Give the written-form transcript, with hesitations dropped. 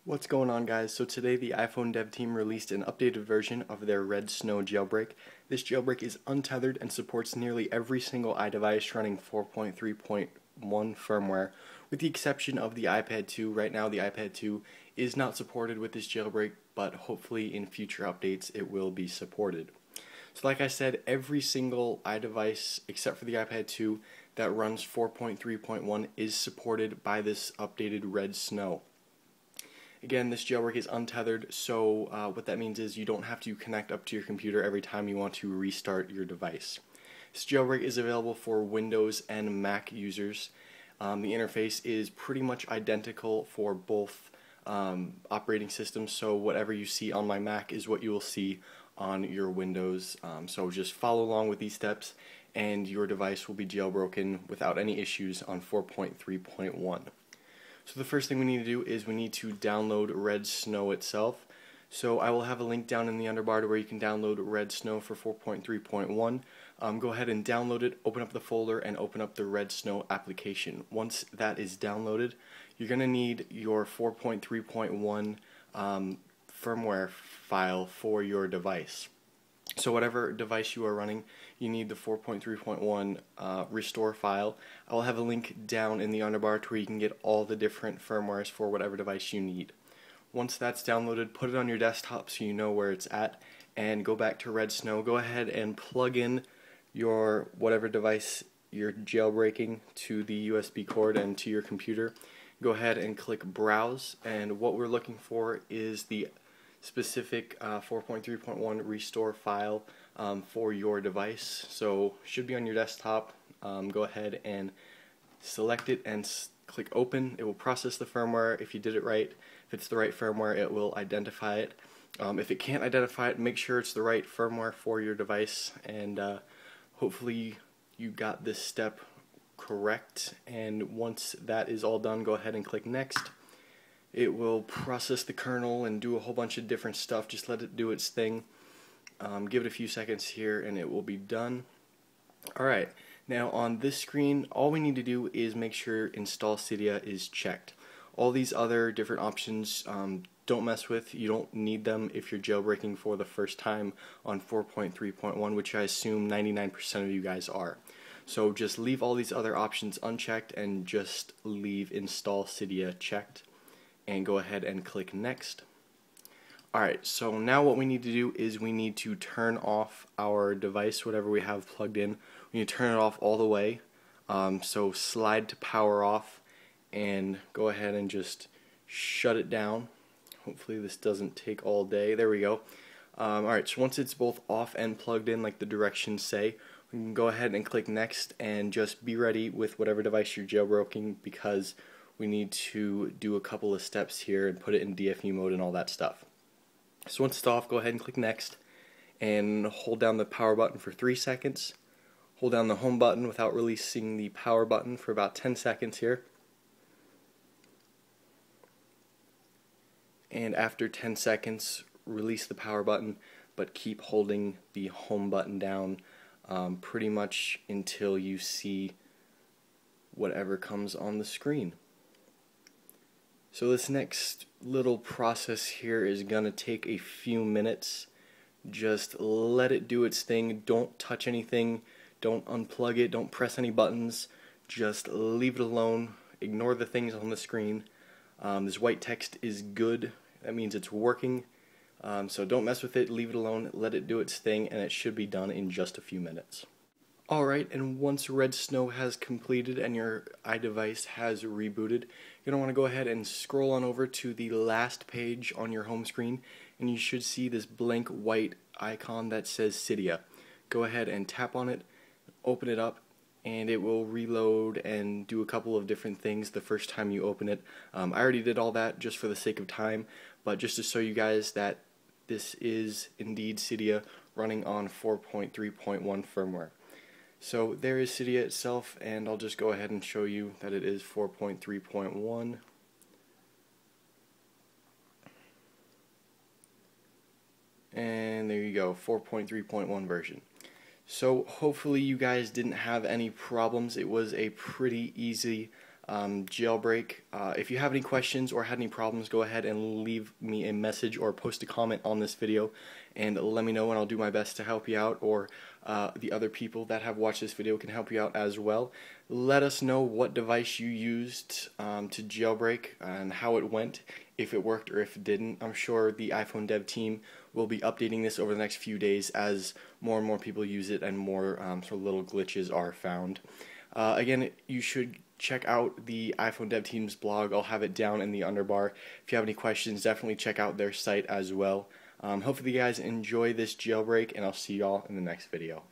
What's going on, guys? So today the iPhone dev team released an updated version of their redsn0w jailbreak. This jailbreak is untethered and supports nearly every single iDevice running 4.3.1 firmware, with the exception of the iPad 2. Right now the iPad 2 is not supported with this jailbreak, but hopefully in future updates it will be supported. So like I said, every single iDevice except for the iPad 2 that runs 4.3.1 is supported by this updated redsn0w. Again, this jailbreak is untethered, so what that means is you don't have to connect up to your computer every time you want to restart your device. This jailbreak is available for Windows and Mac users. The interface is pretty much identical for both operating systems, so whatever you see on my Mac is what you will see on your Windows. So just follow along with these steps and your device will be jailbroken without any issues on 4.3.1. So the first thing we need to do is we need to download redsn0w itself. So I will have a link down in the underbar to where you can download redsn0w for 4.3.1. Go ahead and download it, open up the folder, and open up the redsn0w application. Once that is downloaded, you're going to need your 4.3.1 firmware file for your device. So whatever device you are running, you need the 4.3.1 restore file. I will have a link down in the underbar to where you can get all the different firmwares for whatever device you need. Once that's downloaded, put it on your desktop so you know where it's at, and go back to redsn0w. Go ahead and plug in your whatever device you're jailbreaking to the USB cord and to your computer. Go ahead and click browse, and what we're looking for is the specific 4.3.1 restore file for your device. So should be on your desktop. Go ahead and select it and click open. It will process the firmware. If you did it right, if it's the right firmware, it will identify it. If it can't identify it, make sure it's the right firmware for your device, and hopefully you got this step correct. And once that is all done, go ahead and click next. It will process the kernel and do a whole bunch of different stuff. Just let it do its thing. Give it a few seconds here and it will be done. Alright, now on this screen, all we need to do is make sure install Cydia is checked. All these other different options don't mess with. You don't need them if you're jailbreaking for the first time on 4.3.1, which I assume 99% of you guys are. So just leave all these other options unchecked and just leave install Cydia checked, and go ahead and click next. Alright, so now what we need to do is we need to turn off our device, whatever we have plugged in. We need to turn it off all the way. So slide to power off and go ahead and just shut it down. Hopefully this doesn't take all day. There we go. Alright, so once it's both off and plugged in like the directions say, we can go ahead and click next and just be ready with whatever device you're jailbroken, because we need to do a couple of steps here and put it in DFU mode and all that stuff. So once it's off, go ahead and click next and hold down the power button for 3 seconds. Hold down the home button without releasing the power button for about 10 seconds here. And after 10 seconds, release the power button, but keep holding the home button down pretty much until you see whatever comes on the screen. So this next little process here is going to take a few minutes. Just let it do its thing. Don't touch anything. Don't unplug it. Don't press any buttons. Just leave it alone. Ignore the things on the screen. This white text is good. That means it's working. So don't mess with it. Leave it alone. Let it do its thing, and it should be done in just a few minutes. Alright, and once redsn0w has completed and your iDevice has rebooted, you're going to want to go ahead and scroll on over to the last page on your home screen, and you should see this blank white icon that says Cydia. Go ahead and tap on it, open it up, and it will reload and do a couple of different things the first time you open it. I already did all that just for the sake of time, but just to show you guys that this is indeed Cydia running on 4.3.1 firmware. So there is Cydia itself, and I'll just go ahead and show you that it is 4.3.1. And there you go, 4.3.1 version. So hopefully you guys didn't have any problems. It was a pretty easy jailbreak. If you have any questions or had any problems, go ahead and leave me a message or post a comment on this video and let me know, and I'll do my best to help you out, or the other people that have watched this video can help you out as well. Let us know what device you used to jailbreak and how it went, if it worked or if it didn't. I'm sure the iPhone dev team will be updating this over the next few days as more and more people use it and more sort of little glitches are found. Again, you should check out the iPhone dev team's blog. I'll have it down in the underbar. If you have any questions, definitely check out their site as well. Hopefully you guys enjoy this jailbreak, and I'll see y'all in the next video.